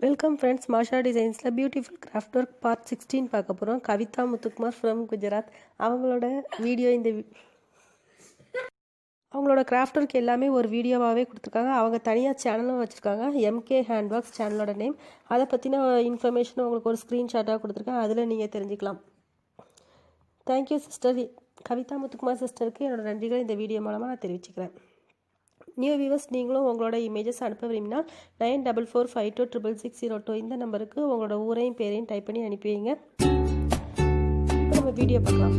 Welcome friends, Masha Designs beautiful craft work part 16 பார்க்க போறோம். Kavitha Muthukumar from Gujarat. அவங்களோட வீடியோ அவங்களோட கிராஃப்ட் ஒர்க் எல்லாமே ஒரு வீடியோவாகவே கொடுத்துருக்காங்க. அவங்க தனியாக சேனலும் வச்சுருக்காங்க, எம்கே ஹேண்ட்ஒர்க்ஸ் சேனலோட நேம். அதை பற்றின இன்ஃபர்மேஷன் உங்களுக்கு ஒரு ஸ்க்ரீன்ஷாட்டாக கொடுத்துருக்கேன், அதில் நீங்கள் தெரிஞ்சுக்கலாம். Thank you sister. கவிதா முத்துக்குமார் சிஸ்டருக்கு என்னோட நன்றிகள் இந்த வீடியோ மூலமாக நான் தெரிவிச்சுக்கிறேன். நியூ வியூவர்ஸ், நீங்களும் உங்களோட இமேஜஸ் அனுப்ப விரும்பினால் 9445266602 இந்த நம்பருக்கு உங்களோட ஊரையும் பேரையும் டைப் பண்ணி அனுப்பி வைங்க. இப்போ நம்ம வீடியோ பார்க்கலாம்.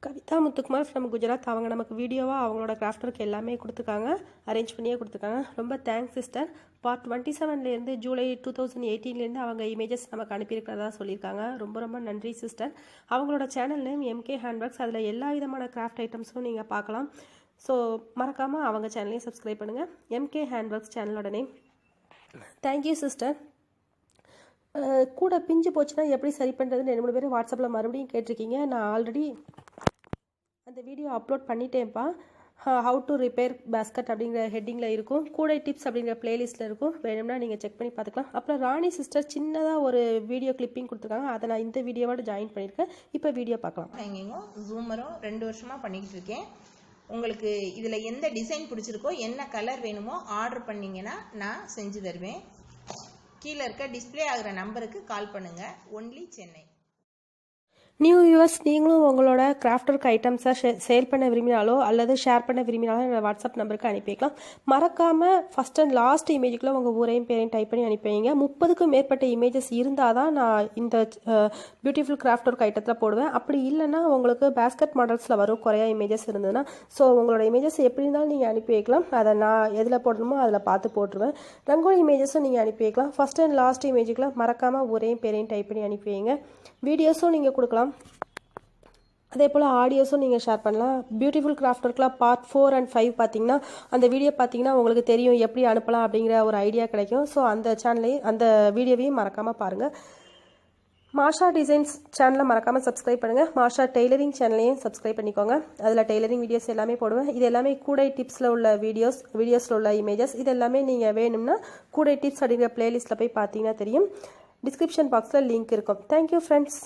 கவிதா முத்துக்குமார் ஃப்ரம் குஜராத். அவங்க நமக்கு வீடியோவாக அவங்களோட கிராஃப்ட் ஒர்க் எல்லாமே கொடுத்துருக்காங்க, அரேஞ்ச் பண்ணியே கொடுத்துருக்காங்க. ரொம்ப தேங்க்ஸ் சிஸ்டர். பார்ட் 27 ஜூலை 2018 அவங்க இமேஜஸ் நமக்கு அனுப்பியிருக்கிறதா சொல்லியிருக்காங்க. ரொம்ப ரொம்ப நன்றி சிஸ்டர். அவங்களோட சேனல் நேம் எம்கே ஹேண்ட்ஒர்க்ஸ். அதில் எல்லா விதமான கிராஃப்ட் ஐட்டம்ஸும் நீங்கள் பார்க்கலாம். ஸோ மறக்காமல் அவங்க சேனலையும் சப்ஸ்கிரைப் பண்ணுங்கள். எம்கே ஹேண்ட்ஒர்க்ஸ் சேனலோட நேம். Thank you sister. கூட பிஞ்சு போச்சுன்னா எப்படி சரி பண்ணுறதுன்னு 2-3 பேர் வாட்ஸ்அப்பில் மறுபடியும் கேட்டிருக்கீங்க. நான் ஆல்ரெடி அந்த வீடியோ அப்லோட் பண்ணிட்டேன்ப்பா. ஹவு டு ரிப்பேர் பாஸ்கட் அப்படிங்கிற ஹெட்டிங்கில் இருக்கும், கூடை டிப்ஸ் அப்படிங்கிற பிளேலிஸ்ட்டில் இருக்கும், வேணும்னா நீங்கள் செக் பண்ணி பார்த்துக்கலாம். அப்புறம் ராணி சிஸ்டர் சின்னதாக ஒரு வீடியோ கிளிப்பிங் கொடுத்துருக்காங்க, அதை நான் இந்த வீடியோவோட ஜாயின் பண்ணியிருக்கேன். இப்போ வீடியோ பார்க்கலாம். ஹேங்கிங்கும் ஜூமரும் 2 வருஷமாக பண்ணிக்கிட்டு இருக்கேன். உங்களுக்கு இதில் எந்த டிசைன் பிடிச்சிருக்கோ, என்ன கலர் வேணுமோ ஆர்டர் பண்ணிங்கன்னா நான் செஞ்சு தருவேன். கீழே இருக்க டிஸ்பிளே ஆகிற நம்பருக்கு கால் பண்ணுங்கள். ஒன்லி சென்னை. நியூ வியூவர்ஸ், நீங்களும் உங்களோட கிராஃப்ட் ஒர்க் ஐட்டம்ஸை சேல் பண்ண விரும்பினாலோ அல்லது ஷேர் பண்ண விரும்பினாலோ என்னோட வாட்ஸ்அப் நம்பருக்கு அனுப்பிக்கலாம். மறக்காமல் ஃபஸ்ட் அண்ட் லாஸ்ட் இமேஜுக்குள்ளே உங்கள் ஊரையும் பேரையும் டைப் பண்ணி அனுப்பி வைங்க. 30க்கும் மேற்பட்ட இமேஜஸ் இருந்தால் தான் நான் இந்த பியூட்டிஃபுல் கிராஃப்ட் ஒர்க் ஐட்டத்தில் போடுவேன். அப்படி இல்லைன்னா உங்களுக்கு பேஸ்கட் மாடல்ஸில் வரும் குறையா இமேஜஸ் இருந்ததுன்னா. ஸோ உங்களோட இமேஜஸ் எப்படி இருந்தாலும் நீங்கள் அனுப்பி வைக்கலாம். அதை நான் எதில் போடணுமோ அதில் பார்த்து போட்டுருவேன். ரங்கோலி இமேஜஸும் நீங்கள் அனுப்பி வைக்கலாம். ஃபஸ்ட் அண்ட் லாஸ்ட் இமேஜுக்குள்ளே மறக்காமல் ஊரையும் பேரையும் டைப் பண்ணி அனுப்பி வைங்க. வீடியோஸும் நீங்கள் கொடுக்கலாம். அதே போல் ஆடியோஸும் நீங்கள் ஷேர் பண்ணலாம். பியூட்டிஃபுல் கிராஃப்ட் ஒர்க்லாம் பார்ட் 4 and 5 பார்த்தீங்கன்னா அந்த வீடியோ பார்த்தீங்கன்னா உங்களுக்கு தெரியும் எப்படி அனுப்பலாம் அப்படிங்கிற ஒரு ஐடியா கிடைக்கும். ஸோ அந்த வீடியோவையும் மறக்காமல் பாருங்கள். மாஷா டிசைன்ஸ் சேனலை மறக்காமல் சப்ஸ்கிரைப் பண்ணுங்கள். மாஷா டெய்லரிங் சேனலையும் சப்ஸ்கிரைப் பண்ணிக்கோங்க. அதில் டெய்லரிங் வீடியோஸ் எல்லாமே போடுவேன். இது எல்லாமே கூடை டிப்ஸில் உள்ள வீடியோஸில் உள்ள இமேஜஸ். இது எல்லாமே நீங்கள் வேணும்னா கூடை டிப்ஸ் அப்படிங்கிற பிளேலிஸ்ட்டில் போய் பார்த்தீங்கன்னா தெரியும். டிஸ்கிரிப்ஷன் பாக்ஸில் லிங்க் இருக்கும். Thank you friends.